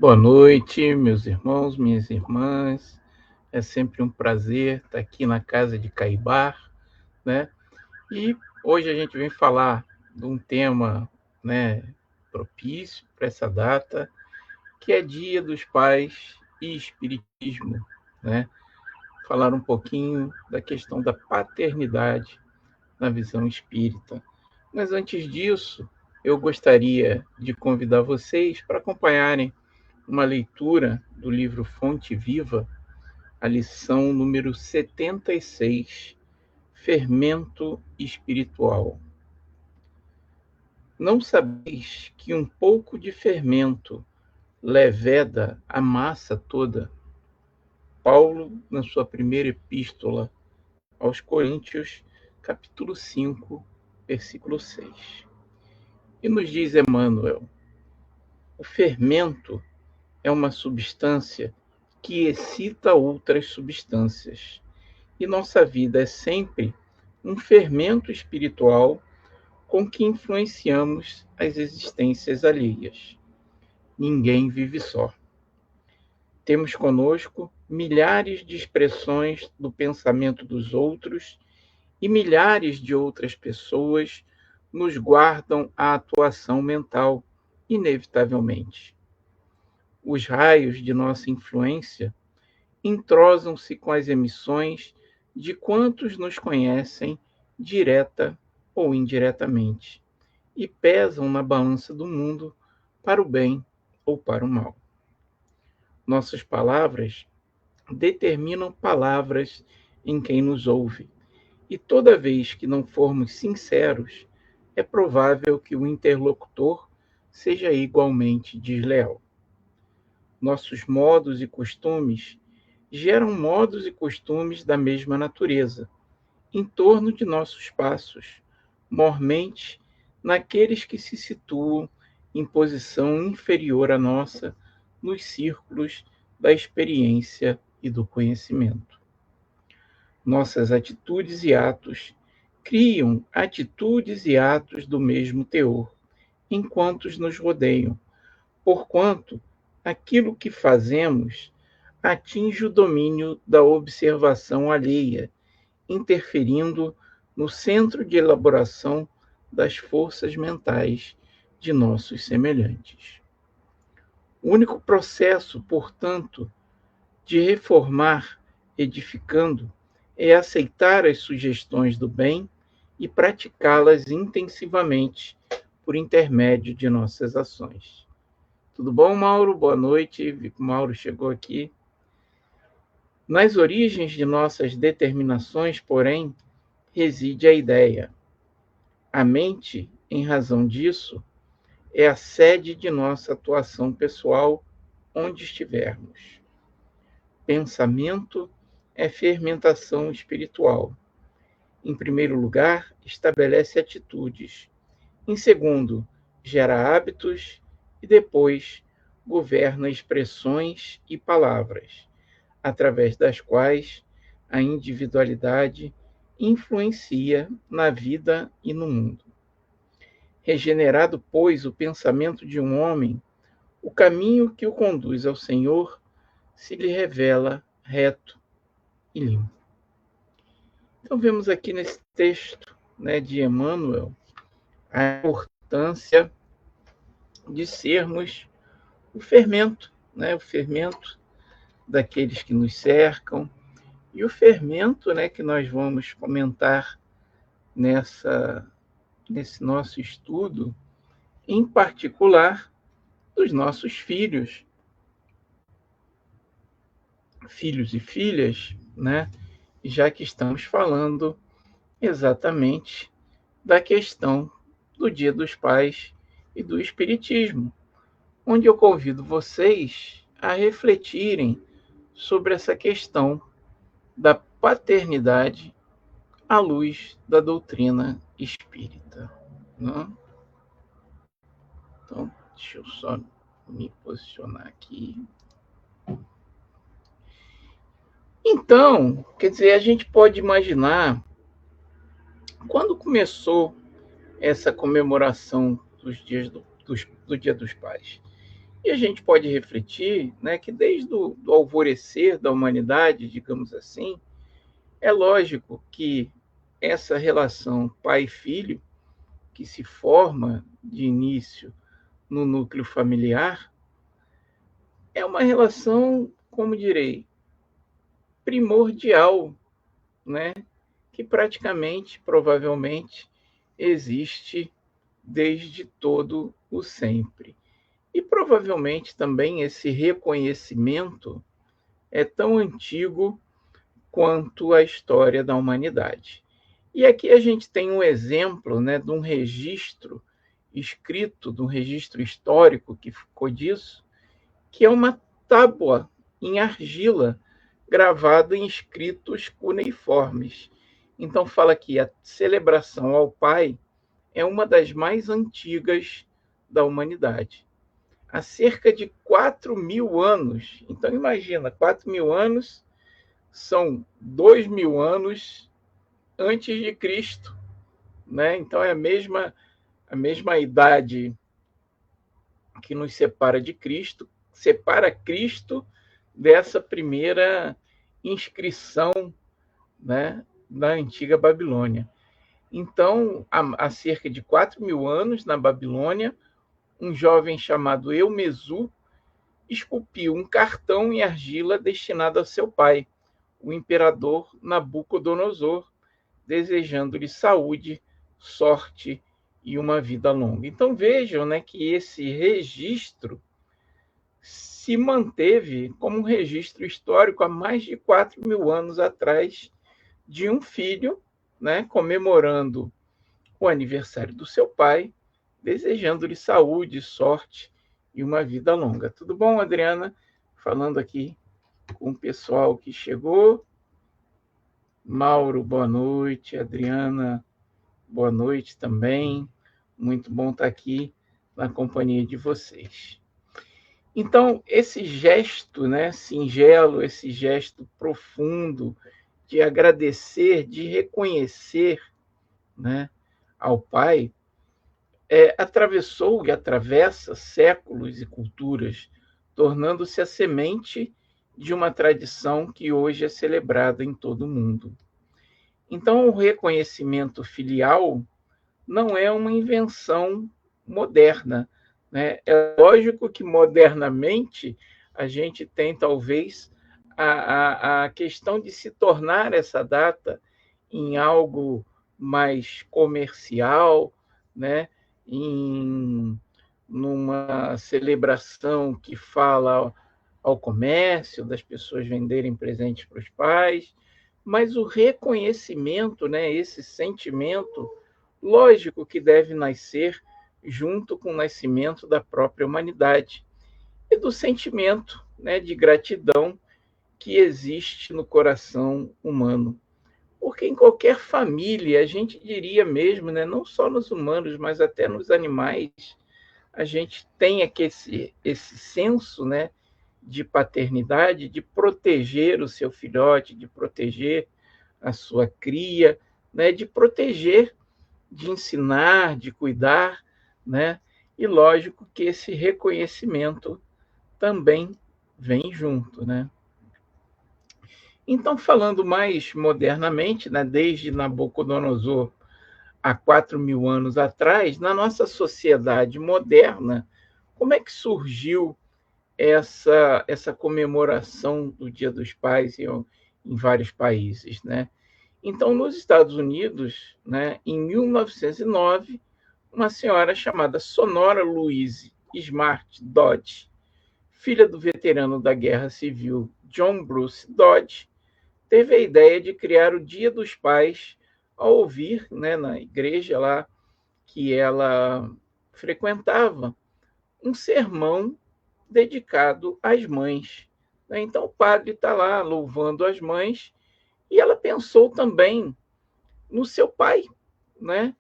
Boa noite, meus irmãos, minhas irmãs. É sempre um prazer estar aqui na casa de Caibar, né? E hoje a gente vem falar de um tema, né, propício para essa data, que é Dia dos Pais e Espiritismo, né? Falar um pouquinho da questão da paternidade na visão espírita. Mas antes disso, eu gostaria de convidar vocês para acompanharem uma leitura do livro Fonte Viva, a lição número 76, Fermento Espiritual. Não sabeis que um pouco de fermento leveda a massa toda? Paulo, na sua primeira epístola aos Coríntios, capítulo 5, versículo 6. E nos diz Emmanuel: o fermento é uma substância que excita outras substâncias. E nossa vida é sempre um fermento espiritual com que influenciamos as existências alheias. Ninguém vive só. Temos conosco milhares de expressões do pensamento dos outros e milhares de outras pessoas nos guardam a atuação mental, inevitavelmente. Os raios de nossa influência entrosam-se com as emissões de quantos nos conhecem, direta ou indiretamente, e pesam na balança do mundo para o bem ou para o mal. Nossas palavras determinam palavras em quem nos ouve, e toda vez que não formos sinceros, é provável que o interlocutor seja igualmente desleal. Nossos modos e costumes geram modos e costumes da mesma natureza, em torno de nossos passos, mormente naqueles que se situam em posição inferior à nossa nos círculos da experiência e do conhecimento. Nossas atitudes e atos criam atitudes e atos do mesmo teor, enquanto nos rodeiam, porquanto aquilo que fazemos atinge o domínio da observação alheia, interferindo no centro de elaboração das forças mentais de nossos semelhantes. O único processo, portanto, de reformar edificando é aceitar as sugestões do bem e praticá-las intensivamente por intermédio de nossas ações. Tudo bom, Mauro? Boa noite. Vi que o Mauro chegou aqui. Nas origens de nossas determinações, porém, reside a ideia. A mente, em razão disso, é a sede de nossa atuação pessoal onde estivermos. Pensamento é fermentação espiritual. Em primeiro lugar, estabelece atitudes. Em segundo, gera hábitos e depois governa expressões e palavras, através das quais a individualidade influencia na vida e no mundo. Regenerado, pois, o pensamento de um homem, o caminho que o conduz ao Senhor se lhe revela reto e limpo. Então, vemos aqui nesse texto, né, de Emmanuel a importância de sermos o fermento, né, o fermento daqueles que nos cercam, e o fermento, né, que nós vamos comentar nesse nosso estudo, em particular dos nossos filhos e filhas, né, já que estamos falando exatamente da questão do Dia dos Pais e do Espiritismo, onde eu convido vocês a refletirem sobre essa questão da paternidade à luz da doutrina espírita. Né? Então, deixa eu só me posicionar aqui. Então, quer dizer, a gente pode imaginar quando começou essa comemoração dos dias do Dia dos Pais. E a gente pode refletir, né, que desde o do alvorecer da humanidade, digamos assim, é lógico que essa relação pai-filho, que se forma de início no núcleo familiar, é uma relação, como direi, primordial, né, que praticamente, provavelmente, existe desde todo o sempre. E provavelmente também esse reconhecimento é tão antigo quanto a história da humanidade. E aqui a gente tem um exemplo, né, de um registro escrito, de um registro histórico que ficou disso, que é uma tábua em argila gravada em escritos cuneiformes. Então fala que a celebração ao pai é uma das mais antigas da humanidade. Há cerca de 4.000 anos. Então imagina, 4.000 anos são 2.000 anos antes de Cristo, né? Então é a mesma idade que nos separa de Cristo, separa Cristo dessa primeira inscrição, né, da antiga Babilônia. Então, há cerca de 4.000 anos, na Babilônia, um jovem chamado Eumesu esculpiu um cartão em argila destinado ao seu pai, o imperador Nabucodonosor, desejando-lhe saúde, sorte e uma vida longa. Então vejam, né, que esse registro se manteve como um registro histórico há mais de 4.000 anos atrás de um filho, né, comemorando o aniversário do seu pai, desejando-lhe saúde, sorte e uma vida longa. Tudo bom, Adriana? Falando aqui com o pessoal que chegou. Mauro, boa noite. Adriana, boa noite também. Muito bom estar aqui na companhia de vocês. Então, esse gesto, né, singelo, esse gesto profundo de agradecer, de reconhecer, né, ao Pai, atravessou e atravessa séculos e culturas, tornando-se a semente de uma tradição que hoje é celebrada em todo o mundo. Então, o reconhecimento filial não é uma invenção moderna, né? É lógico que modernamente a gente tem talvez a questão de se tornar essa data em algo mais comercial, né? Numa celebração que fala ao comércio, das pessoas venderem presentes para os pais, mas o reconhecimento, né, esse sentimento, lógico que deve nascer junto com o nascimento da própria humanidade e do sentimento, né, de gratidão que existe no coração humano. Porque em qualquer família, a gente diria mesmo, né, não só nos humanos, mas até nos animais, a gente tem aqui esse senso, né, de paternidade, de proteger o seu filhote, de proteger a sua cria, né, de proteger, de ensinar, de cuidar, né? E lógico que esse reconhecimento também vem junto, né? Então, falando mais modernamente, né, desde Nabucodonosor há 4.000 anos atrás, na nossa sociedade moderna, como é que surgiu essa comemoração do Dia dos Pais em vários países, né? Então, nos Estados Unidos, né, em 1909, uma senhora chamada Sonora Louise Smart Dodge, filha do veterano da Guerra Civil John Bruce Dodge, teve a ideia de criar o Dia dos Pais ao ouvir, né, na igreja lá que ela frequentava, um sermão dedicado às mães. Então, o padre está lá louvando as mães e ela pensou também no seu pai, né?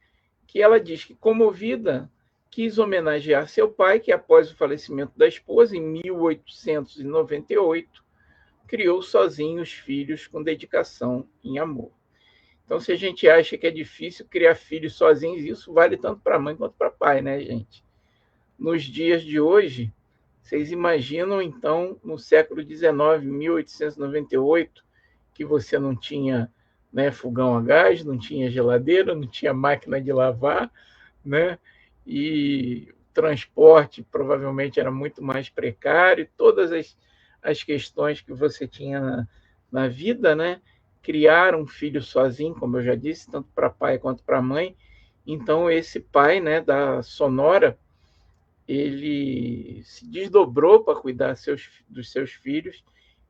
Que ela diz que, comovida, quis homenagear seu pai, que após o falecimento da esposa, em 1898, criou sozinho os filhos com dedicação e amor. Então, se a gente acha que é difícil criar filhos sozinhos, isso vale tanto para a mãe quanto para o pai, né, gente? Nos dias de hoje, Vocês imaginam, então, no século XIX, 1898, que você não tinha, né, fogão a gás, não tinha geladeira, não tinha máquina de lavar, né? E o transporte provavelmente era muito mais precário, todas as questões que você tinha na vida, né? Criar um filho sozinho, como eu já disse, tanto para pai quanto para mãe. Então, esse pai, né, da Sonora, ele se desdobrou para cuidar dos seus filhos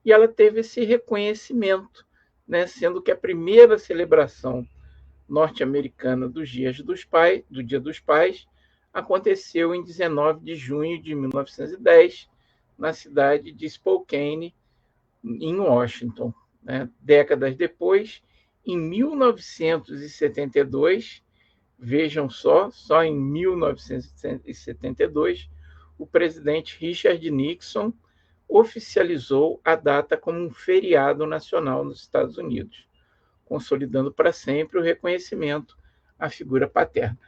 e ela teve esse reconhecimento, né, sendo que a primeira celebração norte-americana do Dia dos Pais, aconteceu em 19 de junho de 1910, na cidade de Spokane, em Washington. Né? Décadas depois, em 1972, vejam só em 1972, o presidente Richard Nixon oficializou a data como um feriado nacional nos Estados Unidos, consolidando para sempre o reconhecimento à figura paterna.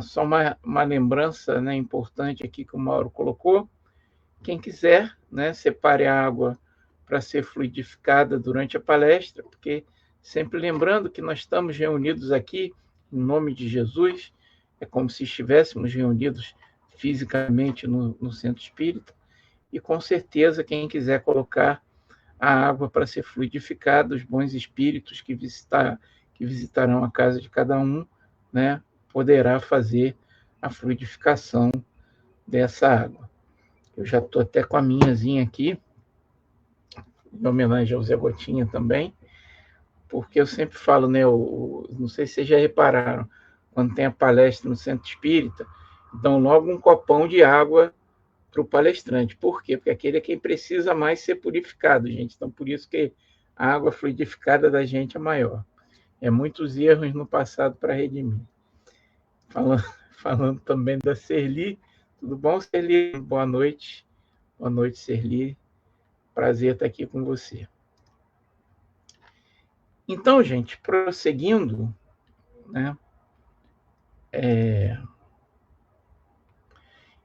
Só uma lembrança, né, importante aqui que o Mauro colocou. Quem quiser, né, separe a água para ser fluidificada durante a palestra, porque sempre lembrando que nós estamos reunidos aqui em nome de Jesus, é como se estivéssemos reunidos fisicamente no centro espírita, e com certeza quem quiser colocar a água para ser fluidificada, os bons espíritos que visitarão a casa de cada um, né, poderá fazer a fluidificação dessa água. Eu já estou até com a minhazinha aqui, em homenagem ao Zé Gotinha também, porque eu sempre falo, né, não sei se vocês já repararam, quando tem a palestra no Centro Espírita, dão logo um copão de água para o palestrante. Por quê? Porque aquele é quem precisa mais ser purificado, gente. Então, por isso que a água fluidificada da gente é maior. É muitos erros no passado para redimir. Falando também da Serli. Tudo bom, Serli? Boa noite. Boa noite, Serli. Prazer estar aqui com você. Então, gente, prosseguindo, né?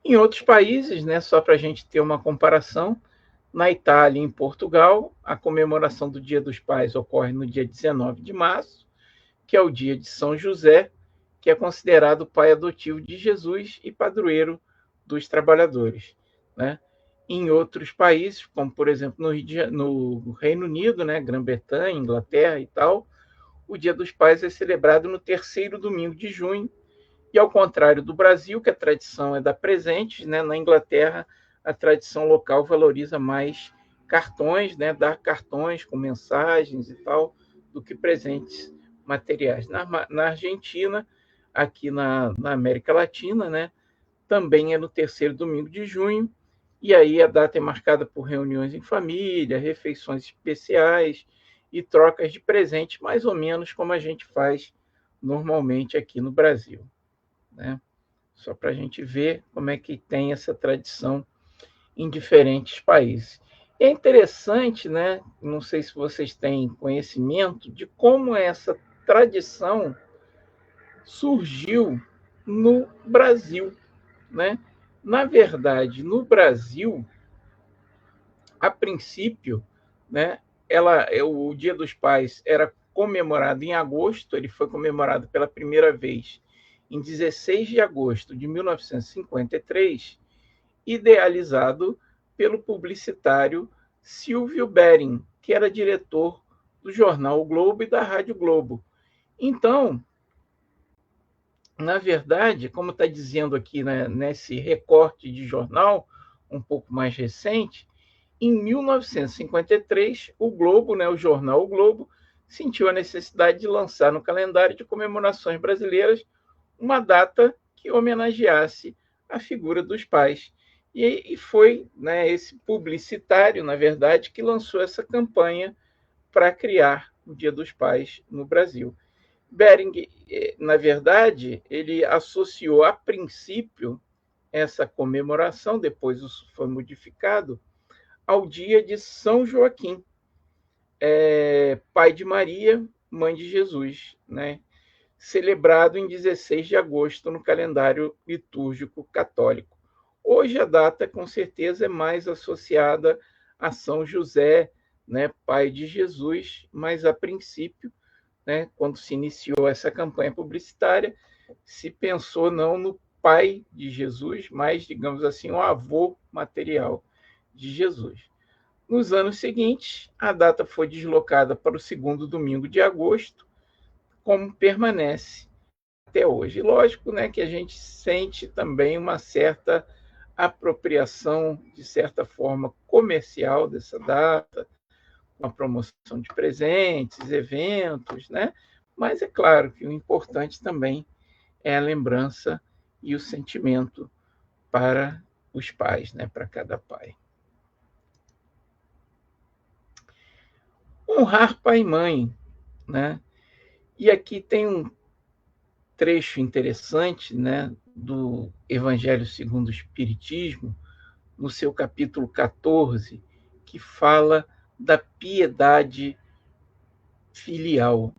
Em outros países, né, só para a gente ter uma comparação, na Itália e em Portugal, a comemoração do Dia dos Pais ocorre no dia 19 de março, que é o dia de São José, que é considerado o pai adotivo de Jesus e padroeiro dos trabalhadores. Né? Em outros países, como por exemplo no Reino Unido, né, Grã-Bretanha, Inglaterra e tal, o Dia dos Pais é celebrado no terceiro domingo de junho, e ao contrário do Brasil, que a tradição é dar presentes, né, na Inglaterra a tradição local valoriza mais cartões, né, dar cartões com mensagens e tal, do que presentes materiais. Na Argentina, aqui na América Latina, né, também é no terceiro domingo de junho, e aí a data é marcada por reuniões em família, refeições especiais e trocas de presentes, mais ou menos como a gente faz normalmente aqui no Brasil. Né? Só para a gente ver como é que tem essa tradição em diferentes países. É interessante, né? Não sei se vocês têm conhecimento de como essa tradição surgiu no Brasil, né? Na verdade, no Brasil, a princípio, né, o Dia dos Pais era comemorado em agosto, ele foi comemorado pela primeira vez em 16 de agosto de 1953, idealizado pelo publicitário Silvio Bering, que era diretor do jornal O Globo e da Rádio Globo. Então, na verdade, como está dizendo aqui, né, nesse recorte de jornal, um pouco mais recente, em 1953, o Globo, né, o jornal O Globo, sentiu a necessidade de lançar no calendário de comemorações brasileiras uma data que homenageasse a figura dos pais. E foi, né, esse publicitário, na verdade, que lançou essa campanha para criar o Dia dos Pais no Brasil. Bering, na verdade, ele associou a princípio essa comemoração, depois isso foi modificado, ao dia de São Joaquim, pai de Maria, mãe de Jesus, né? Celebrado em 16 de agosto no calendário litúrgico católico. Hoje a data, com certeza, é mais associada a São José, né, pai de Jesus, mas a princípio, né, quando se iniciou essa campanha publicitária, se pensou não no pai de Jesus, mas, digamos assim, o avô material de Jesus. Nos anos seguintes, a data foi deslocada para o segundo domingo de agosto, como permanece até hoje. Lógico, né, que a gente sente também uma certa apropriação, de certa forma, comercial dessa data, com a promoção de presentes, eventos, né? Mas é claro que o importante também é a lembrança e o sentimento para os pais, né? Para cada pai. Honrar pai e mãe, né? E aqui tem um trecho interessante, né, do Evangelho segundo o Espiritismo, no seu capítulo 14, que fala da piedade filial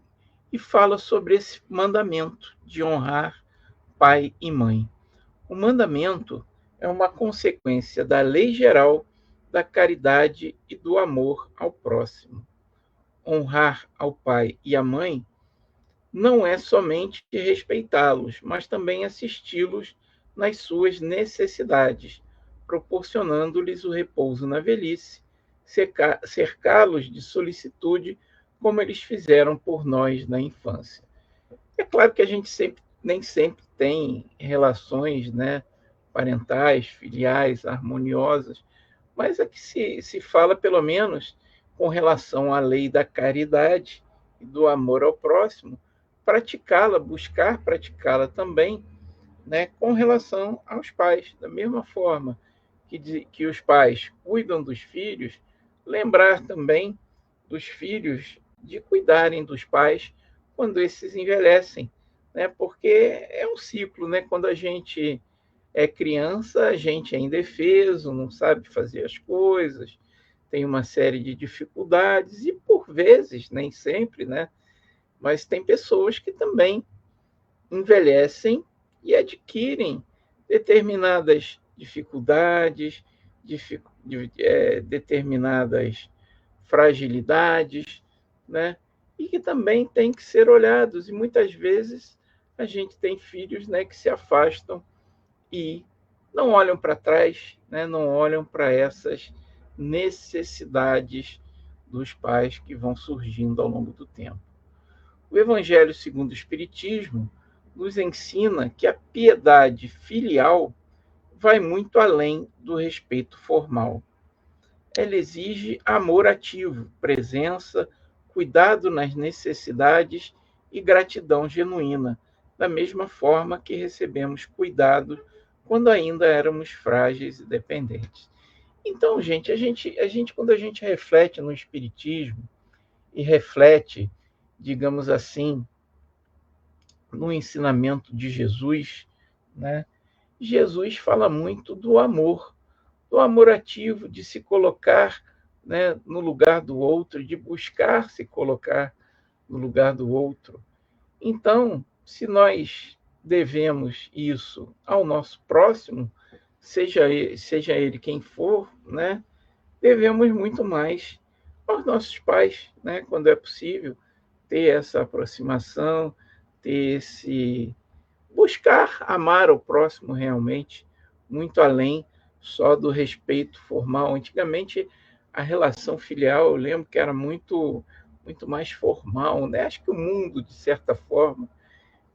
e fala sobre esse mandamento de honrar pai e mãe. O mandamento é uma consequência da lei geral da caridade e do amor ao próximo. Honrar ao pai e à mãe não é somente respeitá-los, mas também assisti-los nas suas necessidades, proporcionando-lhes o repouso na velhice, cercá-los de solicitude, como eles fizeram por nós na infância. É claro que a gente nem sempre tem relações, né, parentais, filiais, harmoniosas, mas aqui se fala, pelo menos, com relação à lei da caridade e do amor ao próximo, praticá-la, buscar praticá-la também, né, com relação aos pais. Da mesma forma que os pais cuidam dos filhos, lembrar também dos filhos de cuidarem dos pais quando esses envelhecem, né? Porque é um ciclo, né? Quando a gente é criança, a gente é indefeso, não sabe fazer as coisas, tem uma série de dificuldades e, por vezes, nem sempre, né? Mas tem pessoas que também envelhecem e adquirem determinadas dificuldades, determinadas fragilidades, né? E que também têm que ser olhados. E muitas vezes a gente tem filhos, né, que se afastam e não olham para trás, né, não olham para essas necessidades dos pais que vão surgindo ao longo do tempo. O Evangelho segundo o Espiritismo nos ensina que a piedade filial vai muito além do respeito formal. Ela exige amor ativo, presença, cuidado nas necessidades e gratidão genuína, da mesma forma que recebemos cuidado quando ainda éramos frágeis e dependentes. Então, gente, quando a gente reflete no Espiritismo e reflete, digamos assim, no ensinamento de Jesus, né? Jesus fala muito do amor ativo, de se colocar, né, no lugar do outro, de buscar se colocar no lugar do outro. Então, se nós devemos isso ao nosso próximo, seja ele quem for, né, devemos muito mais aos nossos pais, né, quando é possível, ter essa aproximação, ter esse buscar amar o próximo realmente, muito além só do respeito formal. Antigamente, a relação filial, eu lembro que era muito mais formal, né? Acho que o mundo, de certa forma,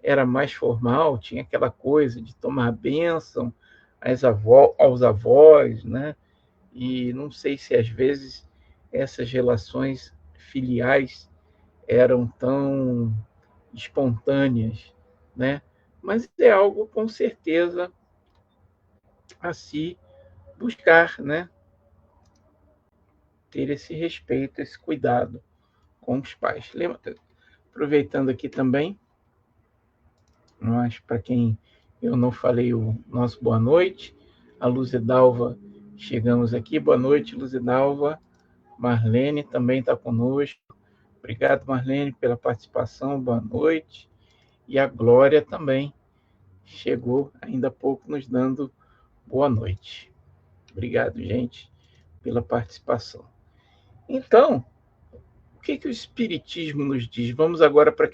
era mais formal, tinha aquela coisa de tomar bênção aos avós, né? E não sei se às vezes essas relações filiais eram tão espontâneas, né? Mas é algo com certeza a se buscar, né? Ter esse respeito, esse cuidado com os pais. Aproveitando aqui também, mas para quem eu não falei o nosso boa noite, a Luzidalva, chegamos aqui. Boa noite, Luzidalva. Marlene também está conosco. Obrigado, Marlene, pela participação. Boa noite. E a Glória também chegou ainda há pouco nos dando boa noite. Obrigado, gente, pela participação. Então, o que o Espiritismo nos diz? Vamos agora para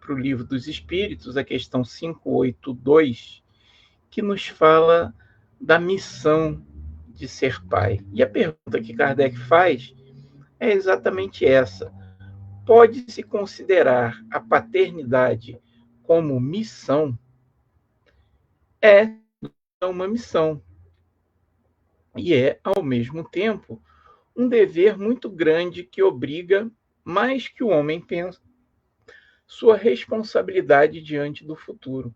o Livro dos Espíritos, a questão 582, que nos fala da missão de ser pai. E a pergunta que Kardec faz é exatamente essa: pode-se considerar a paternidade como missão? É uma missão. E é, ao mesmo tempo, um dever muito grande que obriga, mais que o homem pensa, sua responsabilidade diante do futuro.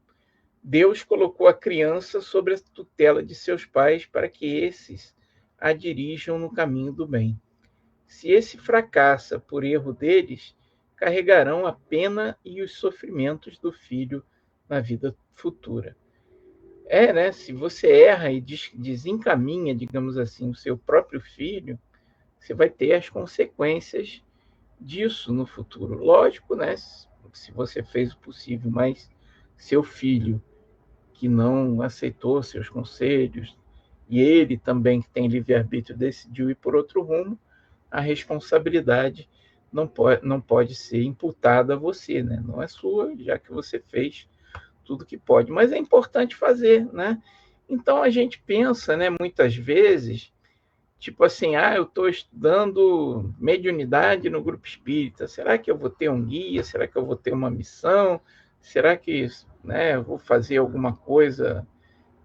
Deus colocou a criança sob a tutela de seus pais para que esses a dirijam no caminho do bem. Se esse fracassa por erro deles, carregarão a pena e os sofrimentos do filho na vida futura. Né? Se você erra e desencaminha, digamos assim, o seu próprio filho, você vai ter as consequências disso no futuro. Lógico, né? Se você fez o possível, mas seu filho que não aceitou seus conselhos e ele também, que tem livre-arbítrio, decidiu ir por outro rumo, a responsabilidade não pode ser imputada a você, né? Não é sua, já que você fez tudo que pode. Mas é importante fazer, né? Então a gente pensa, né, muitas vezes, tipo assim, eu estou estudando mediunidade no grupo espírita, será que eu vou ter um guia? Será que eu vou ter uma missão? Será que, né, eu vou fazer alguma coisa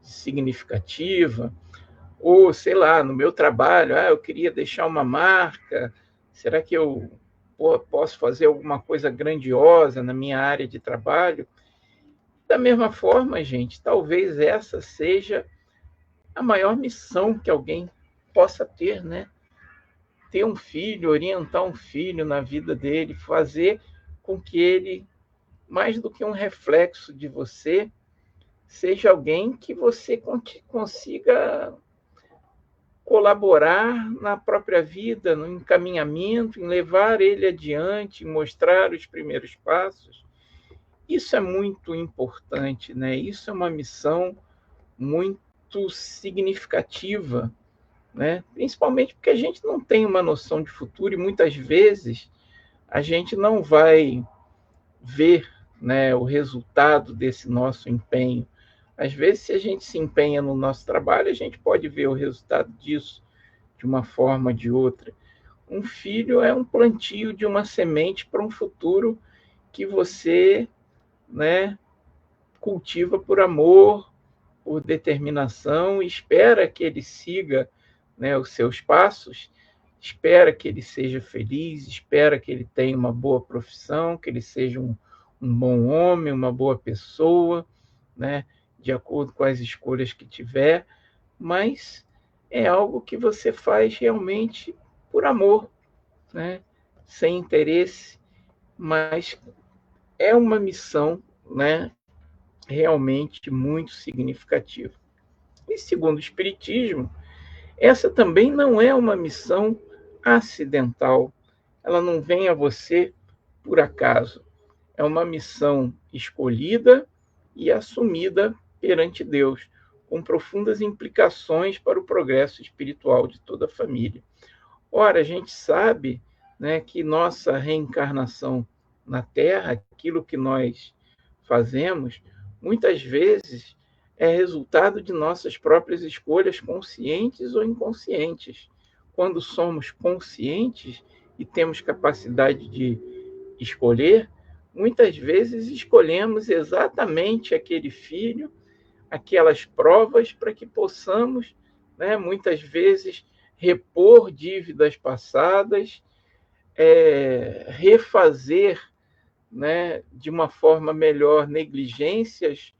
significativa? Ou, sei lá, no meu trabalho, eu queria deixar uma marca, será que eu posso fazer alguma coisa grandiosa na minha área de trabalho? Da mesma forma, gente, talvez essa seja a maior missão que alguém possa ter, né? Ter um filho, orientar um filho na vida dele, fazer com que ele, mais do que um reflexo de você, seja alguém que você consiga colaborar na própria vida, no encaminhamento, em levar ele adiante, mostrar os primeiros passos. Isso é muito importante, né? Isso é uma missão muito significativa, né? Principalmente porque a gente não tem uma noção de futuro e muitas vezes a gente não vai ver, né, o resultado desse nosso empenho. Às vezes, se a gente se empenha no nosso trabalho, a gente pode ver o resultado disso de uma forma ou de outra. Um filho é um plantio de uma semente para um futuro que você, né, cultiva por amor, por determinação, e espera que ele siga, né, os seus passos, espera que ele seja feliz, espera que ele tenha uma boa profissão, que ele seja um bom homem, uma boa pessoa, né, de acordo com as escolhas que tiver, mas é algo que você faz realmente por amor, né, sem interesse, mas é uma missão, né, realmente muito significativa. E segundo o Espiritismo, essa também não é uma missão acidental. Ela não vem a você por acaso. É uma missão escolhida e assumida perante Deus, com profundas implicações para o progresso espiritual de toda a família. Ora, a gente sabe, né, que nossa reencarnação na Terra, aquilo que nós fazemos, muitas vezes é resultado de nossas próprias escolhas, conscientes ou inconscientes. Quando somos conscientes e temos capacidade de escolher, muitas vezes escolhemos exatamente aquele filho, aquelas provas para que possamos, né, muitas vezes, repor dívidas passadas, refazer, né, de uma forma melhor negligências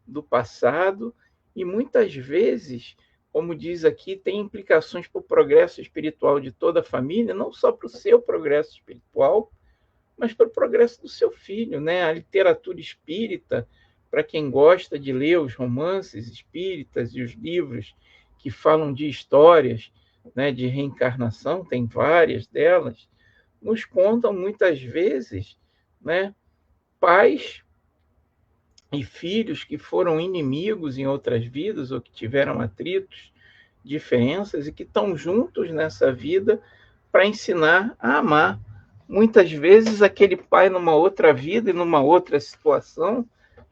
do passado, e muitas vezes, como diz aqui, tem implicações para o progresso espiritual de toda a família, não só para o seu progresso espiritual, mas para o progresso do seu filho, né? A literatura espírita, para quem gosta de ler os romances espíritas e os livros que falam de histórias, né, de reencarnação, tem várias delas, nos contam muitas vezes, né, pais e filhos que foram inimigos em outras vidas ou que tiveram atritos, diferenças e que estão juntos nessa vida para ensinar a amar. Muitas vezes aquele pai numa outra vida e numa outra situação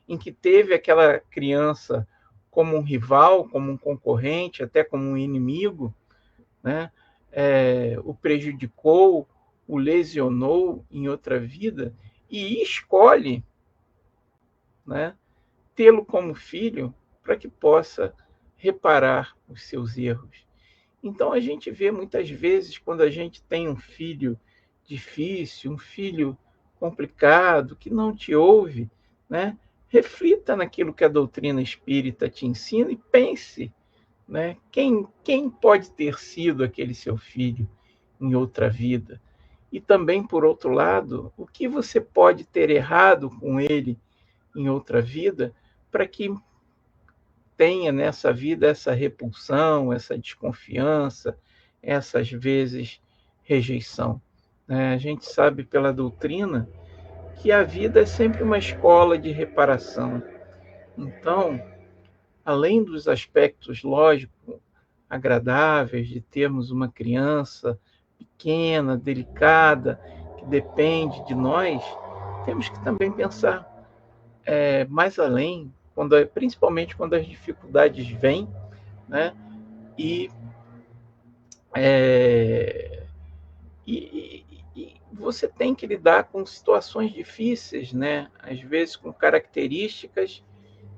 em que teve aquela criança como um rival, como um concorrente, até como um inimigo, né? O prejudicou, o lesionou em outra vida e escolhe, né, tê-lo como filho para que possa reparar os seus erros. Então a gente vê muitas vezes quando a gente tem um filho difícil, um filho complicado, que não te ouve, né? Reflita naquilo que a doutrina espírita te ensina e pense, né? Quem pode ter sido aquele seu filho em outra vida? E também, por outro lado, o que você pode ter errado com ele em outra vida para que tenha nessa vida essa repulsão, essa desconfiança, essas vezes rejeição. A gente sabe pela doutrina que a vida é sempre uma escola de reparação. Então, além dos aspectos lógicos agradáveis de termos uma criança pequena, delicada, que depende de nós, temos que também pensar mais além, principalmente quando as dificuldades vêm, né? E, é, e você tem que lidar com situações difíceis, né? Às vezes com características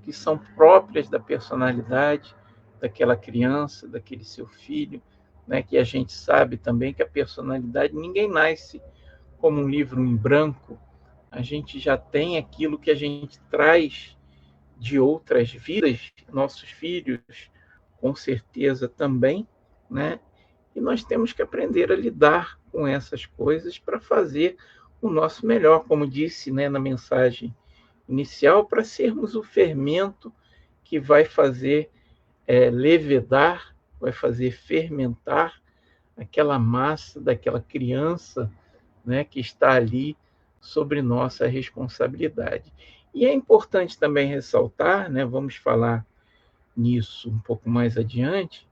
que são próprias da personalidade daquela criança, daquele seu filho, né? Que a gente sabe também que a personalidade, ninguém nasce como um livro em branco, a gente já tem aquilo que a gente traz de outras vidas, nossos filhos, com certeza também, né? E nós temos que aprender a lidar com essas coisas para fazer o nosso melhor, como disse, né, na mensagem inicial, para sermos o fermento que vai fazer levedar, vai fazer fermentar aquela massa daquela criança, né, que está ali sobre nossa responsabilidade. E é importante também ressaltar, né, vamos falar nisso um pouco mais adiante,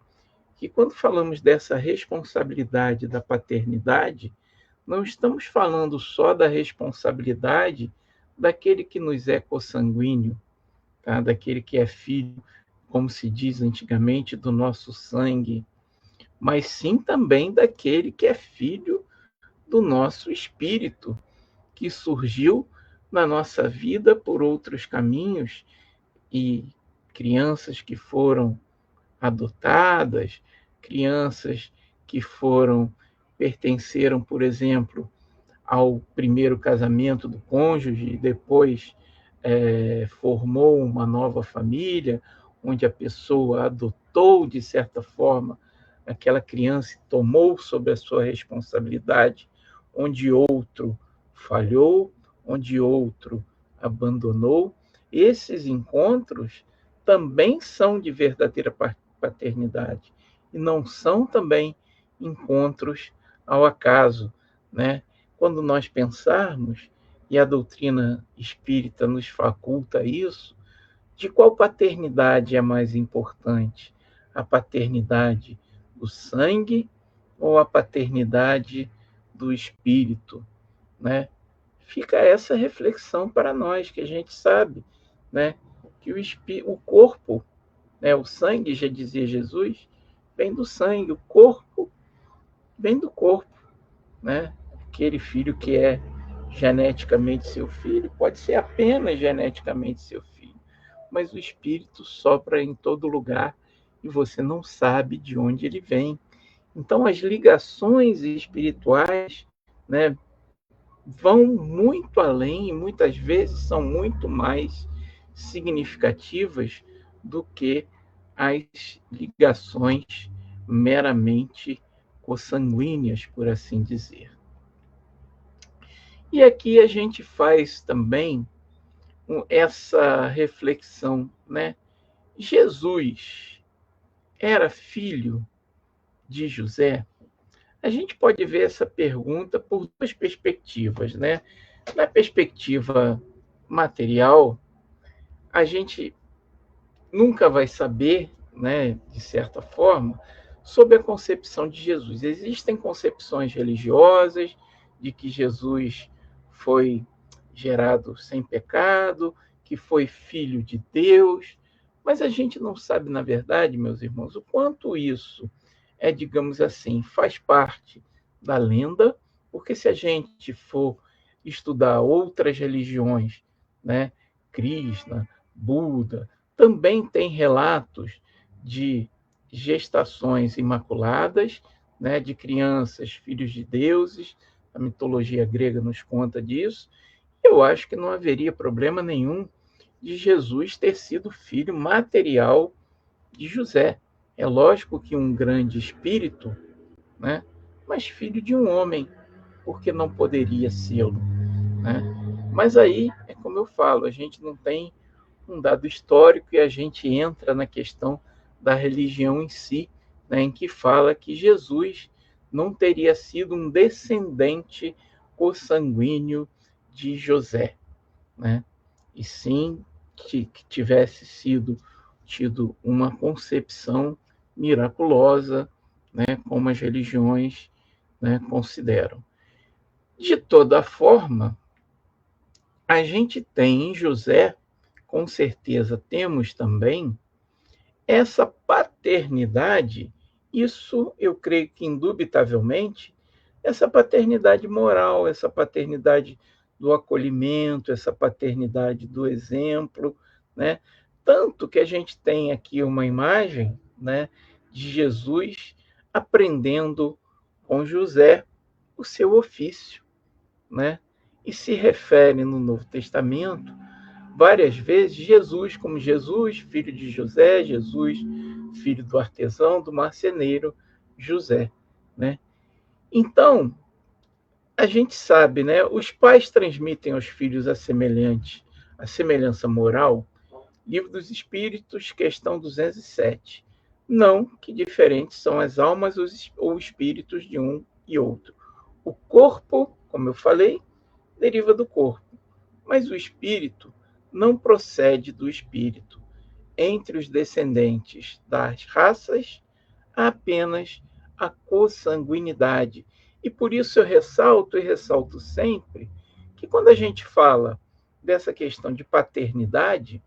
que quando falamos dessa responsabilidade da paternidade, não estamos falando só da responsabilidade daquele que nos é consanguíneo, tá? Daquele que é filho, como se diz antigamente, do nosso sangue, mas sim também daquele que é filho do nosso espírito, que surgiu na nossa vida por outros caminhos, e crianças que foram adotadas, crianças que pertenceram, por exemplo, ao primeiro casamento do cônjuge e depois formou uma nova família, onde a pessoa adotou, de certa forma, aquela criança e tomou sobre a sua responsabilidade, onde outro falhou, onde outro abandonou. Esses encontros também são de verdadeira paternidade e não são também encontros ao acaso, né? Quando nós pensarmos, e a doutrina espírita nos faculta isso, de qual paternidade é mais importante? A paternidade do sangue ou a paternidade do espírito, né? Fica essa reflexão para nós, que a gente sabe, né, que o corpo, né, o sangue, já dizia Jesus, vem do sangue, o corpo vem do corpo, né? Aquele filho que é geneticamente seu filho pode ser apenas geneticamente seu filho, mas o espírito sopra em todo lugar e você não sabe de onde ele vem. Então as ligações espirituais, né, vão muito além e muitas vezes são muito mais significativas do que as ligações meramente consanguíneas, por assim dizer. E aqui a gente faz também essa reflexão, né? Jesus era filho de José? A gente pode ver essa pergunta por duas perspectivas, né? Na perspectiva material, a gente nunca vai saber, né, de certa forma, sobre a concepção de Jesus. Existem concepções religiosas de que Jesus foi gerado sem pecado, que foi filho de Deus, mas a gente não sabe, na verdade, meus irmãos, o quanto isso é, digamos assim, faz parte da lenda, porque se a gente for estudar outras religiões, né, Krishna, Buda, também tem relatos de gestações imaculadas, né, de crianças, filhos de deuses. A mitologia grega nos conta disso. Eu acho que não haveria problema nenhum de Jesus ter sido filho material de José. É lógico que um grande espírito, né, mas filho de um homem, porque não poderia sê-lo, né? Mas aí, é como eu falo, a gente não tem um dado histórico e a gente entra na questão da religião em si, né, em que fala que Jesus não teria sido um descendente consanguíneo de José, né? E sim que tivesse tido uma concepção miraculosa, né, como as religiões, né, consideram. De toda forma, a gente tem em José, com certeza temos também, essa paternidade, isso eu creio que indubitavelmente, essa paternidade moral, essa paternidade do acolhimento, essa paternidade do exemplo, né? Tanto que a gente tem aqui uma imagem, né, de Jesus aprendendo com José o seu ofício, né? E se refere no Novo Testamento várias vezes Jesus como Jesus, filho de José, Jesus, filho do artesão, do marceneiro José, né? Então, a gente sabe, né? Os pais transmitem aos filhos a semelhança moral. Livro dos Espíritos, questão 207. Não que diferentes são as almas ou espíritos de um e outro. O corpo, como eu falei, deriva do corpo, mas o espírito não procede do espírito. Entre os descendentes das raças, há apenas a consanguinidade. E por isso eu ressalto e ressalto sempre que quando a gente fala dessa questão de paternidade,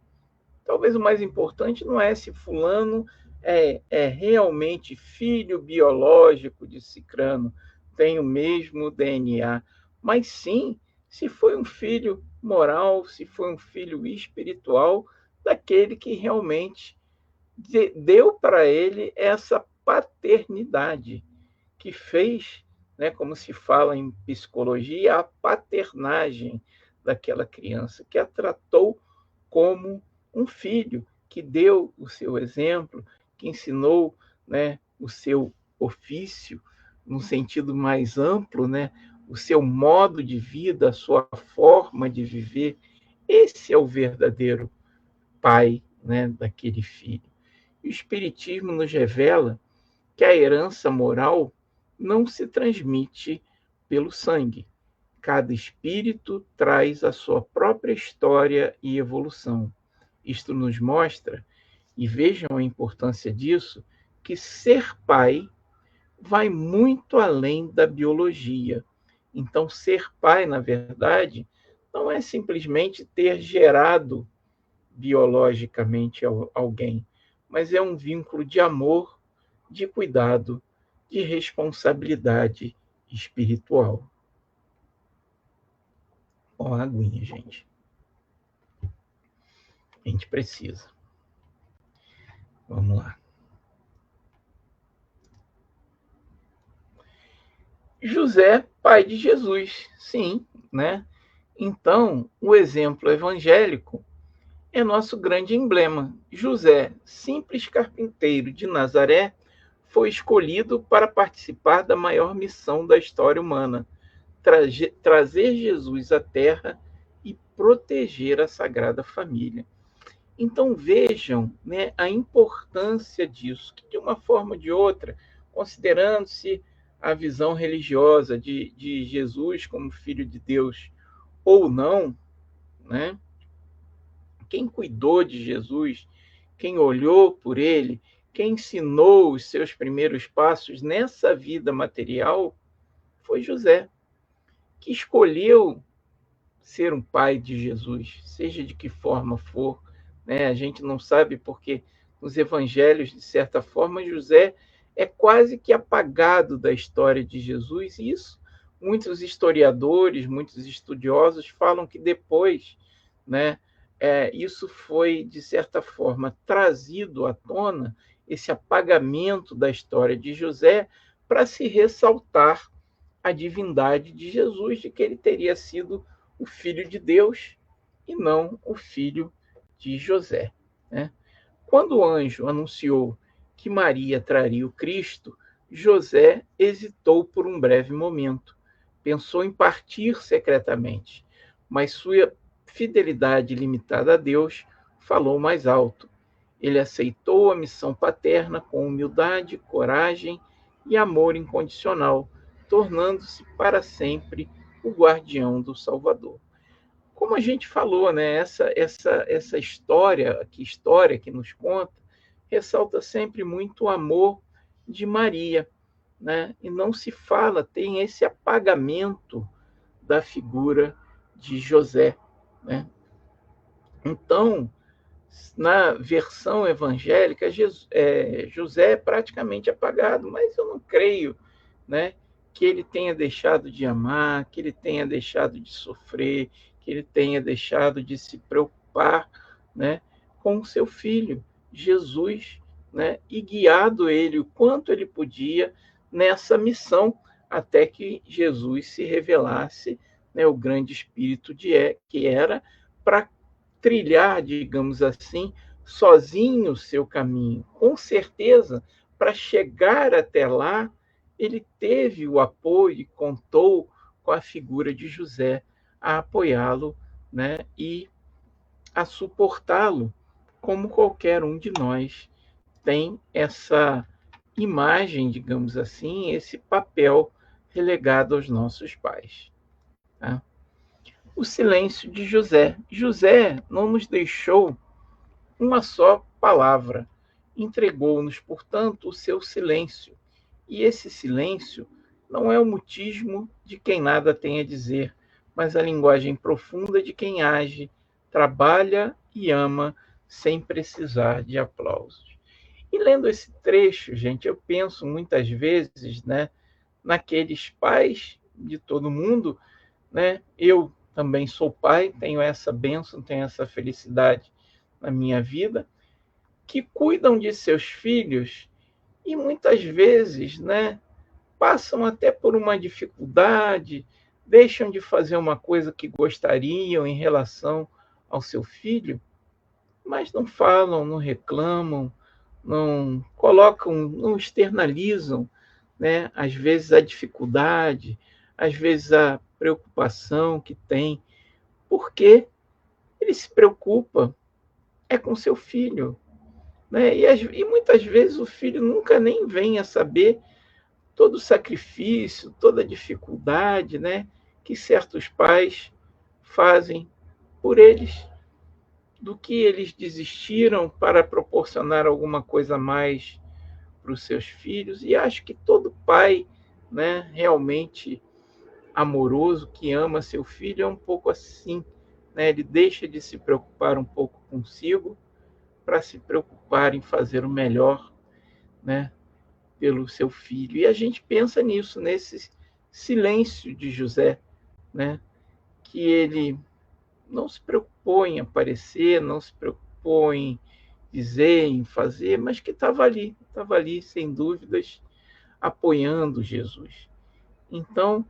talvez o mais importante não é se fulano é realmente filho biológico de Cicrano, tem o mesmo DNA, mas sim se foi um filho moral, se foi um filho espiritual daquele que realmente deu para ele essa paternidade, que fez, né, como se fala em psicologia, a paternagem daquela criança, que a tratou como um filho, que deu o seu exemplo, que ensinou, né, o seu ofício, no sentido mais amplo, né, o seu modo de vida, a sua forma de viver. Esse é o verdadeiro pai, né, daquele filho. E o Espiritismo nos revela que a herança moral não se transmite pelo sangue. Cada espírito traz a sua própria história e evolução. Isto nos mostra, e vejam a importância disso, que ser pai vai muito além da biologia. Então, ser pai, na verdade, não é simplesmente ter gerado biologicamente alguém, mas é um vínculo de amor, de cuidado, de responsabilidade espiritual. Ó, a aguinha, gente. A gente precisa. Vamos lá. José, pai de Jesus, sim, né? Então, o exemplo evangélico é nosso grande emblema. José, simples carpinteiro de Nazaré, foi escolhido para participar da maior missão da história humana, trazer Jesus à Terra e proteger a Sagrada Família. Então vejam, né, a importância disso, que de uma forma ou de outra, considerando-se a visão religiosa de Jesus como Filho de Deus ou não, né, quem cuidou de Jesus, quem olhou por ele, quem ensinou os seus primeiros passos nessa vida material foi José, que escolheu ser um pai de Jesus, seja de que forma for, né? A gente não sabe porque nos evangelhos, de certa forma, José é quase que apagado da história de Jesus, e isso muitos historiadores, muitos estudiosos falam que depois, né, isso foi, de certa forma, trazido à tona, esse apagamento da história de José, para se ressaltar a divindade de Jesus, de que ele teria sido o filho de Deus e não o filho de José, né? Quando o anjo anunciou que Maria traria o Cristo, José hesitou por um breve momento. Pensou em partir secretamente, mas sua fidelidade limitada a Deus falou mais alto. Ele aceitou a missão paterna com humildade, coragem e amor incondicional, tornando-se para sempre o guardião do Salvador. Como a gente falou, né, essa história que nos conta, ressalta sempre muito o amor de Maria, né? E não se fala, tem esse apagamento da figura de José, né? Então, na versão evangélica, José é praticamente apagado, mas eu não creio, né, que ele tenha deixado de amar, que ele tenha deixado de sofrer, que ele tenha deixado de se preocupar, né, com o seu filho, Jesus, né, e guiado ele o quanto ele podia nessa missão, até que Jesus se revelasse, né, o grande espírito que era, para trilhar, digamos assim, sozinho o seu caminho. Com certeza, para chegar até lá, ele teve o apoio e contou com a figura de José a apoiá-lo, né, e a suportá-lo, como qualquer um de nós tem essa imagem, digamos assim, esse papel relegado aos nossos pais. Tá? O silêncio de José. José não nos deixou uma só palavra. Entregou-nos, portanto, o seu silêncio. E esse silêncio não é o mutismo de quem nada tem a dizer, mas a linguagem profunda de quem age, trabalha e ama sem precisar de aplausos. E lendo esse trecho, gente, eu penso muitas vezes, né, naqueles pais de todo mundo, né? Eu também sou pai, tenho essa bênção, tenho essa felicidade na minha vida, que cuidam de seus filhos e muitas vezes, né, passam até por uma dificuldade, deixam de fazer uma coisa que gostariam em relação ao seu filho, mas não falam, não reclamam, não colocam, não externalizam, né, às vezes a dificuldade, às vezes a preocupação que tem, porque ele se preocupa com seu filho, né? E muitas vezes o filho nunca nem vem a saber todo o sacrifício, toda a dificuldade, né, que certos pais fazem por eles, do que eles desistiram para proporcionar alguma coisa a mais para os seus filhos. E acho que todo pai, né, realmente amoroso, que ama seu filho, é um pouco assim, né? Ele deixa de se preocupar um pouco consigo para se preocupar em fazer o melhor, né, pelo seu filho. E a gente pensa nisso, nesse silêncio de José, né, que ele não se preocupou em aparecer, não se preocupou em dizer, em fazer, mas que estava ali, sem dúvidas, apoiando Jesus. Então,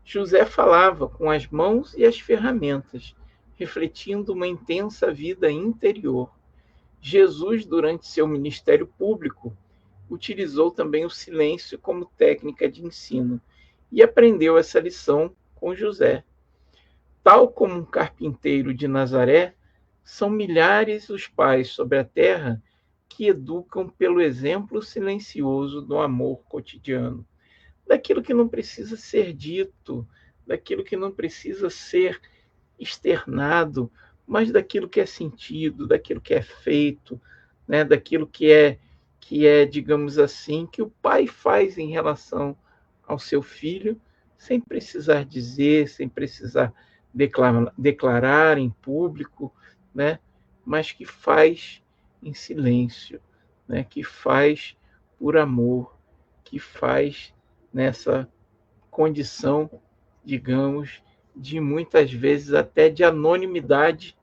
José falava com as mãos e as ferramentas, refletindo uma intensa vida interior. Jesus, durante seu ministério público, utilizou também o silêncio como técnica de ensino e aprendeu essa lição com José. Tal como um carpinteiro de Nazaré, são milhares os pais sobre a terra que educam pelo exemplo silencioso do amor cotidiano, daquilo que não precisa ser dito, daquilo que não precisa ser externado, mas daquilo que é sentido, daquilo que é feito, né? Daquilo que é, digamos assim, que o pai faz em relação ao seu filho, sem precisar dizer, sem precisar declarar em público, né? Mas que faz em silêncio, né? Que faz por amor, que faz nessa condição, digamos, de muitas vezes até de anonimidade,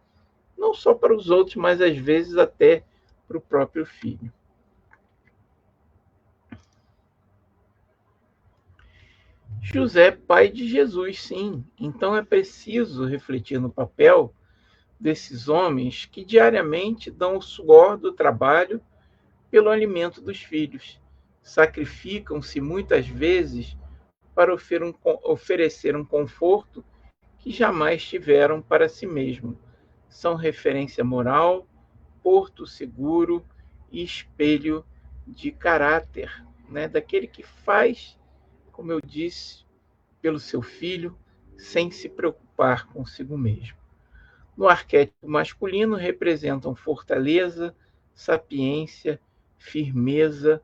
não só para os outros, mas às vezes até para o próprio filho. José, pai de Jesus, sim. Então é preciso refletir no papel desses homens que diariamente dão o suor do trabalho pelo alimento dos filhos. Sacrificam-se muitas vezes para oferecer um conforto que jamais tiveram para si mesmo. São referência moral, porto seguro e espelho de caráter, né? Daquele que faz, como eu disse, pelo seu filho, sem se preocupar consigo mesmo. No arquétipo masculino, representam fortaleza, sapiência, firmeza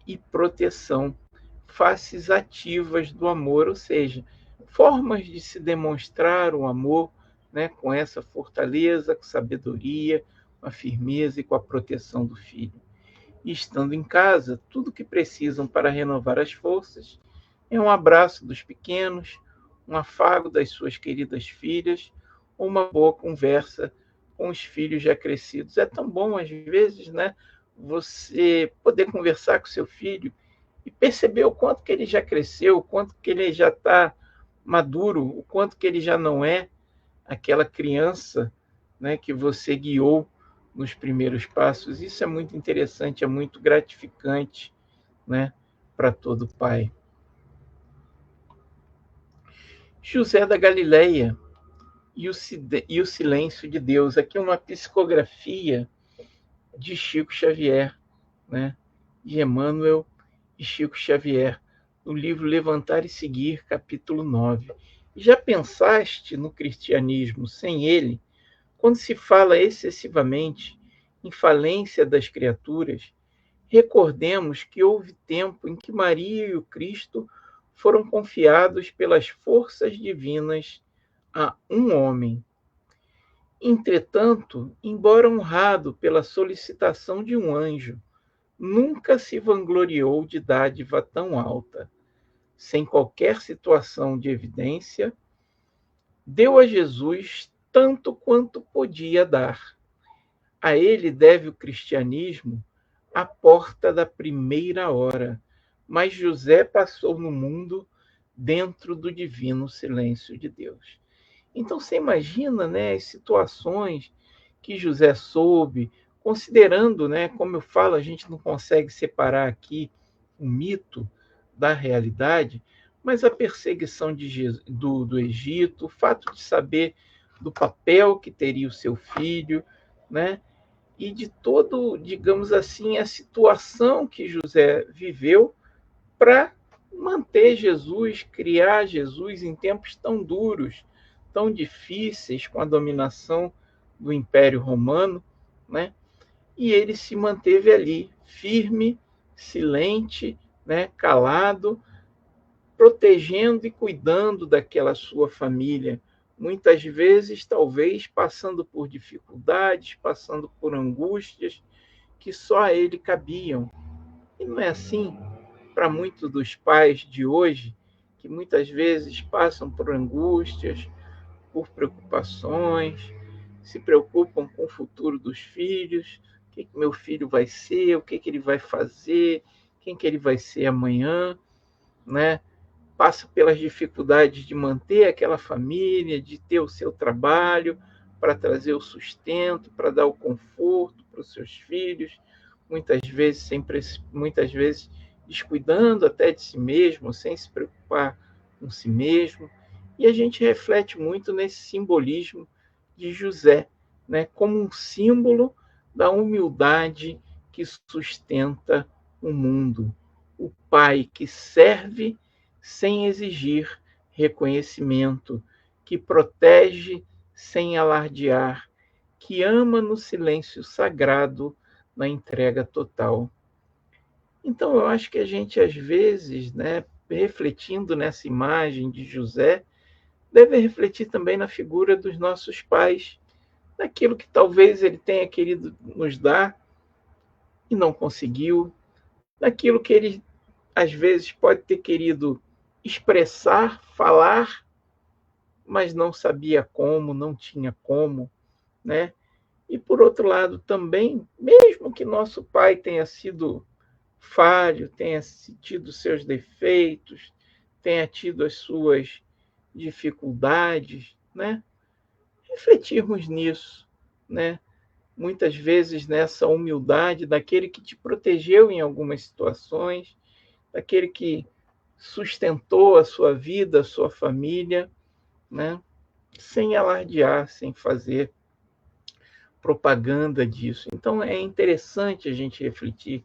e proteção, faces ativas do amor, ou seja, formas de se demonstrar o amor, né, com essa fortaleza, com sabedoria, com a firmeza e com a proteção do filho. E estando em casa, tudo o que precisam para renovar as forças é um abraço dos pequenos, um afago das suas queridas filhas, ou uma boa conversa com os filhos já crescidos. É tão bom, às vezes, né, você poder conversar com seu filho e perceber o quanto que ele já cresceu, o quanto que ele já está maduro, o quanto que ele já não é aquela criança, né, que você guiou nos primeiros passos. Isso é muito interessante, é muito gratificante, né, para todo pai. José da Galileia e o silêncio de Deus. Aqui uma psicografia de Chico Xavier, né, de Emmanuel e Chico Xavier, no livro Levantar e Seguir, capítulo 9. Já pensaste no cristianismo sem ele? Quando se fala excessivamente em falência das criaturas, recordemos que houve tempo em que Maria e o Cristo foram confiados pelas forças divinas a um homem. Entretanto, embora honrado pela solicitação de um anjo, nunca se vangloriou de dádiva tão alta. Sem qualquer situação de evidência, deu a Jesus tanto quanto podia dar. A ele deve o cristianismo a porta da primeira hora, mas José passou no mundo dentro do divino silêncio de Deus. Então você imagina, né, as situações que José soube, considerando, né, como eu falo, a gente não consegue separar aqui o mito da realidade, mas a perseguição do Egito, o fato de saber do papel que teria o seu filho, né, e de todo, digamos assim, a situação que José viveu para manter Jesus, criar Jesus em tempos tão duros, tão difíceis, com a dominação do Império Romano, né? E ele se manteve ali, firme, silente, né? Calado, protegendo e cuidando daquela sua família, muitas vezes, talvez, passando por dificuldades, passando por angústias que só a ele cabiam. E não é assim para muitos dos pais de hoje, que muitas vezes passam por angústias, por preocupações, se preocupam com o futuro dos filhos, o que meu filho vai ser, o que ele vai fazer, quem que ele vai ser amanhã, né? Passa pelas dificuldades de manter aquela família, de ter o seu trabalho para trazer o sustento, para dar o conforto para os seus filhos, muitas vezes descuidando até de si mesmo, sem se preocupar com si mesmo. E a gente reflete muito nesse simbolismo de José, né, como um símbolo da humildade que sustenta o mundo. O pai que serve sem exigir reconhecimento, que protege sem alardear que ama no silêncio sagrado, na entrega total. Então, eu acho que a gente, às vezes, né, refletindo nessa imagem de José, deve refletir também na figura dos nossos pais, naquilo que talvez ele tenha querido nos dar e não conseguiu, naquilo que ele, às vezes, pode ter querido expressar, falar, mas não sabia como, não tinha como, né? E, por outro lado, também, mesmo que nosso pai tenha sido falho, tenha tido seus defeitos, tenha tido as suas dificuldades, né? Refletirmos nisso, né? Muitas vezes nessa humildade daquele que te protegeu em algumas situações, daquele que sustentou a sua vida, a sua família, né? Sem alardear, sem fazer propaganda disso. Então é interessante a gente refletir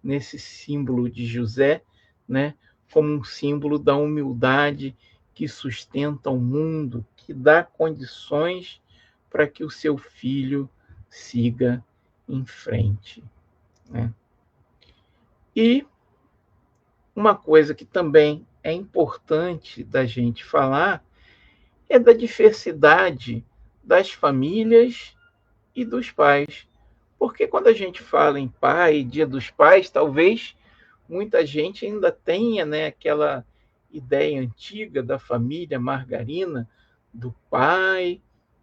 nesse símbolo de José, né, como um símbolo da humildade que sustenta o mundo, que dá condições para que o seu filho siga em frente, né? E uma coisa que também é importante da gente falar é da diversidade das famílias e dos pais. Porque quando a gente fala em pai, Dia dos Pais, talvez muita gente ainda tenha, né, aquela ideia antiga da família margarina, do pai,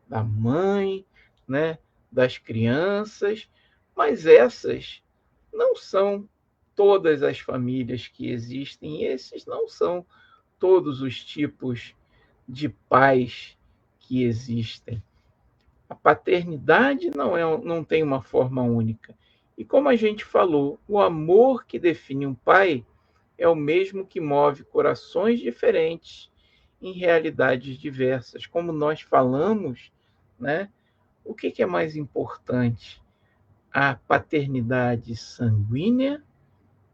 da mãe, né, das crianças, mas essas não são todas as famílias que existem, e esses não são todos os tipos de pais que existem. A paternidade não tem uma forma única. E como a gente falou, o amor que define um pai é o mesmo que move corações diferentes em realidades diversas. Como nós falamos, né? O que é mais importante? A paternidade sanguínea,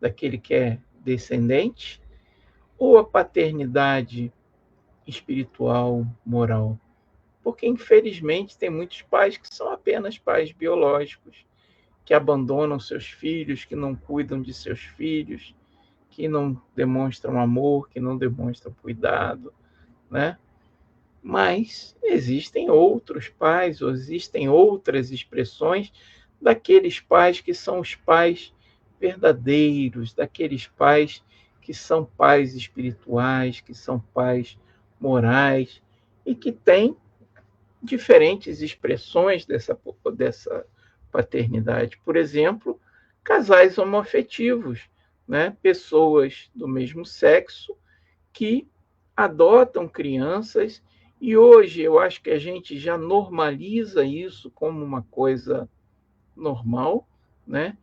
daquele que é descendente, ou a paternidade espiritual, moral? Porque, infelizmente, tem muitos pais que são apenas pais biológicos, que abandonam seus filhos, que não cuidam de seus filhos, que não demonstram amor, que não demonstram cuidado, né? Mas existem outros pais, ou existem outras expressões daqueles pais que são os pais verdadeiros, daqueles pais que são pais espirituais, que são pais morais e que têm diferentes expressões dessa paternidade. Por exemplo, casais homoafetivos, né? Pessoas do mesmo sexo que adotam crianças, e hoje eu acho que a gente já normaliza isso como uma coisa normal, né?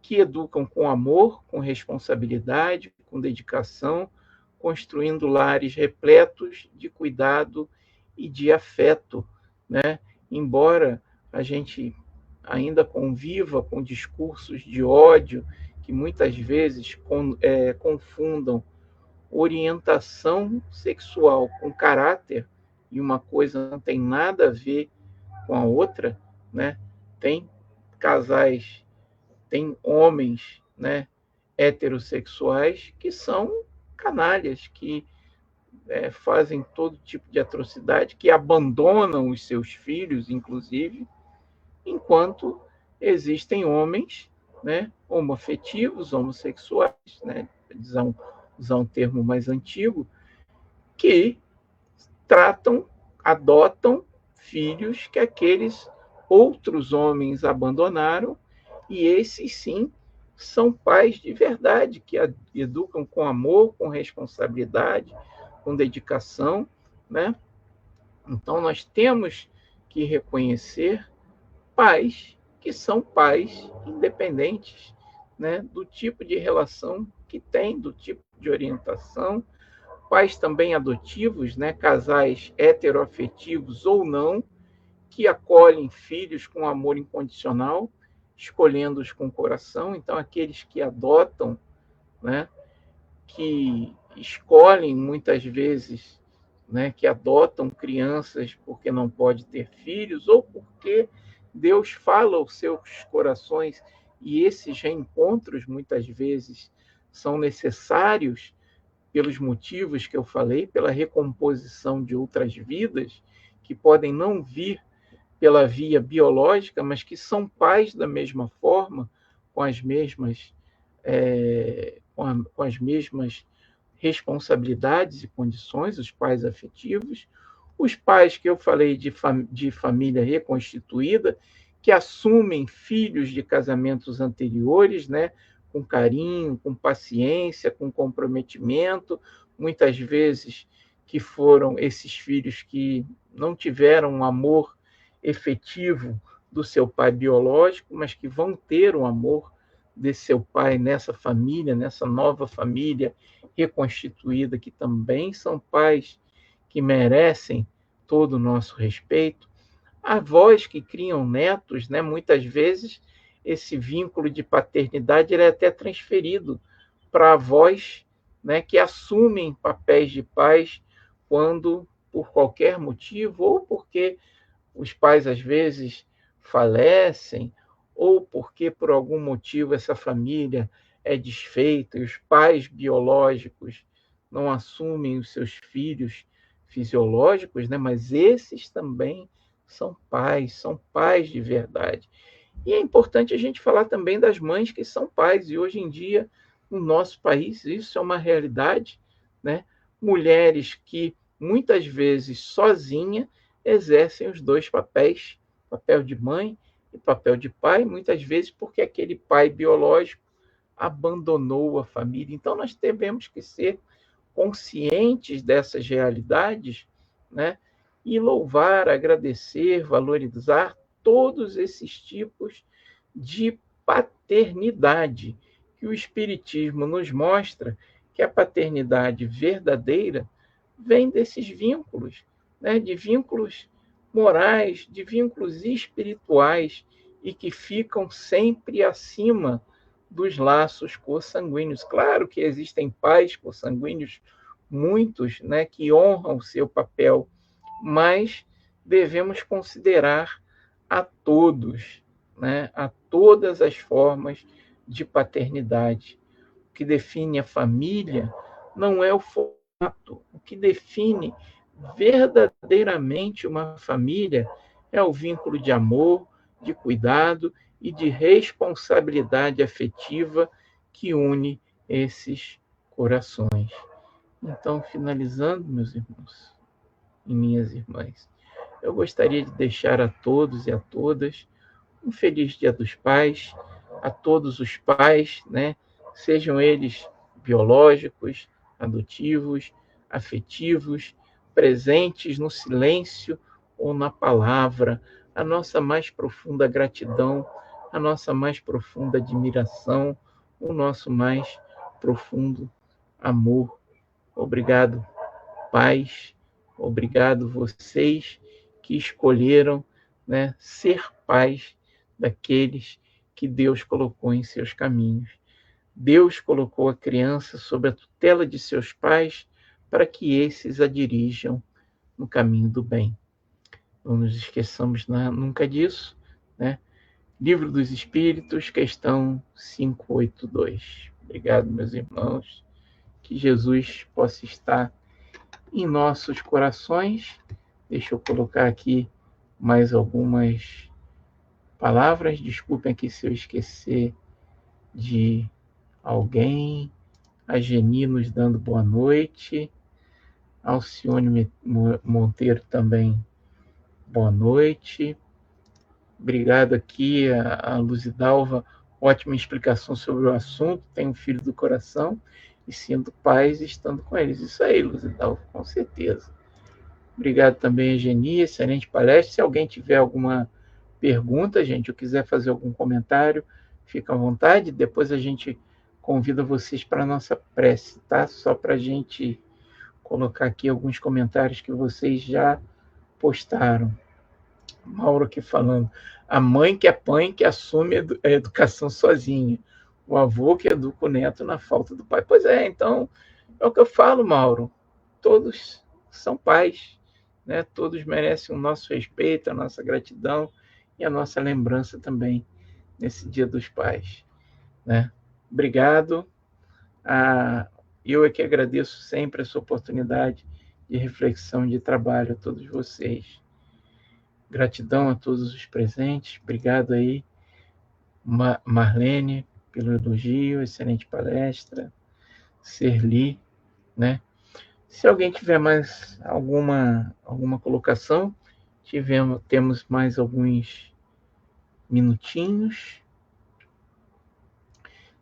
Que educam com amor, com responsabilidade, com dedicação, construindo lares repletos de cuidado e de afeto, né? Embora a gente ainda conviva com discursos de ódio que muitas vezes confundam orientação sexual com caráter, e uma coisa não tem nada a ver com a outra, né? Tem casais, tem homens, né, heterossexuais que são canalhas, que fazem todo tipo de atrocidade, que abandonam os seus filhos, inclusive, enquanto existem homens, né, homoafetivos, homossexuais, né, usar um termo mais antigo, que tratam, adotam filhos que aqueles outros homens abandonaram, e esses sim são pais de verdade, que educam com amor, com responsabilidade, com dedicação, né? Então nós temos que reconhecer pais que são pais independentes, né, do tipo de relação que tem, do tipo de orientação, pais também adotivos, né, casais heteroafetivos ou não, que acolhem filhos com amor incondicional, escolhendo-os com o coração. Então, aqueles que adotam, né, que escolhem muitas vezes, né, que adotam crianças porque não pode ter filhos ou porque Deus fala aos seus corações, e esses reencontros, muitas vezes, são necessários pelos motivos que eu falei, pela recomposição de outras vidas, que podem não vir pela via biológica, mas que são pais da mesma forma, com as mesmas, com as mesmas responsabilidades e condições, os pais afetivos, os pais que eu falei de família reconstituída, que assumem filhos de casamentos anteriores, né, com carinho, com paciência, com comprometimento, muitas vezes que foram esses filhos que não tiveram um amor efetivo do seu pai biológico, mas que vão ter o amor desse seu pai nessa família, nessa nova família reconstituída, que também são pais que merecem todo o nosso respeito. Avós que criam netos, né, muitas vezes esse vínculo de paternidade ele é até transferido para avós, né, que assumem papéis de pais quando, por qualquer motivo, ou porque os pais às vezes falecem, ou porque por algum motivo essa família é desfeita e os pais biológicos não assumem os seus filhos fisiológicos, né? Mas esses também são pais de verdade. E é importante a gente falar também das mães que são pais, e hoje em dia, no nosso país, isso é uma realidade, né? Mulheres que muitas vezes sozinha exercem os dois papéis, papel de mãe e papel de pai, muitas vezes porque aquele pai biológico abandonou a família. Então nós devemos que ser conscientes dessas realidades, né? E louvar, agradecer, valorizar todos esses tipos de paternidade que o Espiritismo nos mostra que a paternidade verdadeira vem desses vínculos, né? De vínculos morais, de vínculos espirituais e que ficam sempre acima dos laços consanguíneos. Claro que existem pais consanguíneos, muitos, né, que honram o seu papel, mas devemos considerar a todos, né, a todas as formas de paternidade. O que define a família não é o formato. O que define verdadeiramente uma família é o vínculo de amor, de cuidado e de responsabilidade afetiva que une esses corações. Então, finalizando, meus irmãos e minhas irmãs, eu gostaria de deixar a todos e a todas um feliz Dia dos Pais, a todos os pais, né? Sejam eles biológicos, adotivos, afetivos, presentes no silêncio ou na palavra, a nossa mais profunda gratidão, a nossa mais profunda admiração, o nosso mais profundo amor. Obrigado, pais, obrigado vocês que escolheram, né, ser pais daqueles que Deus colocou em seus caminhos. Deus colocou a criança sob a tutela de seus pais para que esses a dirijam no caminho do bem. Não nos esqueçamos nunca disso, né? Livro dos Espíritos, questão 582. Obrigado, meus irmãos. Que Jesus possa estar em nossos corações. Deixa eu colocar aqui mais algumas palavras. Desculpem aqui se eu esquecer de alguém. A Geni nos dando boa noite. Alcione Monteiro também, boa noite. Obrigado aqui a Luzidalva, ótima explicação sobre o assunto. Tenho um filho do coração e sinto paz estando com eles. Isso aí, Luzidalva, com certeza. Obrigado também, Geni, excelente palestra. Se alguém tiver alguma pergunta, gente, ou quiser fazer algum comentário, fica à vontade. Depois a gente convida vocês para a nossa prece, tá? Só para a gente colocar aqui alguns comentários que vocês já postaram. Mauro aqui falando. A mãe que apanha, que assume a educação sozinha. O avô que educa o neto na falta do pai. Pois é, então, é o que eu falo, Mauro. Todos são pais, né? Todos merecem o nosso respeito, a nossa gratidão. e a nossa lembrança também nesse Dia dos Pais, né? Obrigado. Eu é que agradeço sempre essa oportunidade de reflexão, de trabalho a todos vocês. Gratidão a todos os presentes. Obrigado aí, Marlene, pelo elogio, excelente palestra. Serli, né? Se alguém tiver mais alguma colocação, temos mais alguns minutinhos.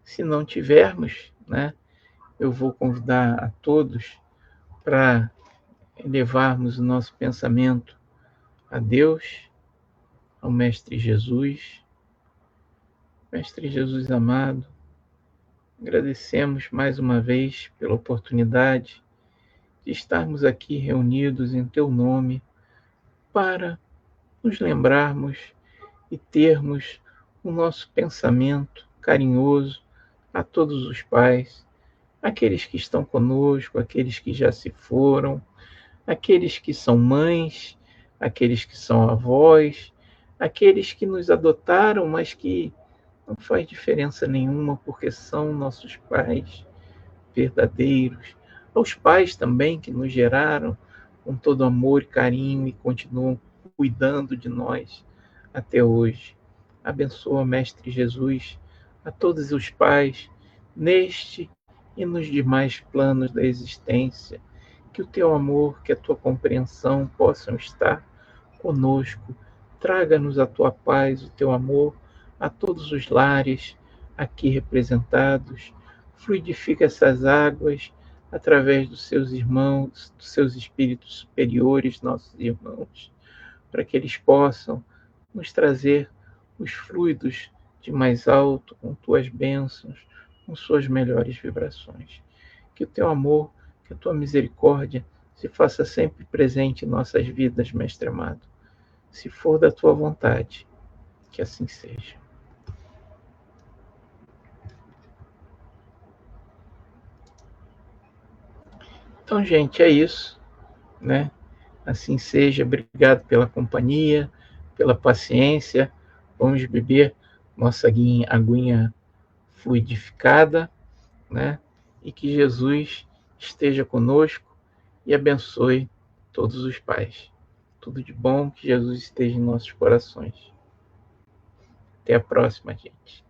Se não tivermos, né, eu vou convidar a todos para elevarmos o nosso pensamento a Deus, ao Mestre Jesus. Mestre Jesus amado, agradecemos mais uma vez pela oportunidade de estarmos aqui reunidos em Teu nome para nos lembrarmos e termos o nosso pensamento carinhoso a todos os pais, aqueles que estão conosco, aqueles que já se foram, aqueles que são mães, aqueles que são avós, aqueles que nos adotaram, mas que não faz diferença nenhuma porque são nossos pais verdadeiros, aos pais também que nos geraram com todo amor e carinho e continuam cuidando de nós até hoje. Abençoa, Mestre Jesus, a todos os pais, neste e nos demais planos da existência, que o teu amor, que a tua compreensão possam estar conosco. Traga-nos a tua paz, o teu amor a todos os lares aqui representados. Fluidifica essas águas através dos seus irmãos, dos seus espíritos superiores, nossos irmãos, para que eles possam nos trazer os fluidos de mais alto, com tuas bênçãos, com suas melhores vibrações. Que o teu amor, que a tua misericórdia se faça sempre presente em nossas vidas, Mestre amado. Se for da tua vontade, que assim seja. Então, gente, é isso, né? Assim seja. Obrigado pela companhia, pela paciência. Vamos beber nossa aguinha fluidificada, né? E que Jesus esteja conosco e abençoe todos os pais. Tudo de bom, que Jesus esteja em nossos corações. Até a próxima, gente.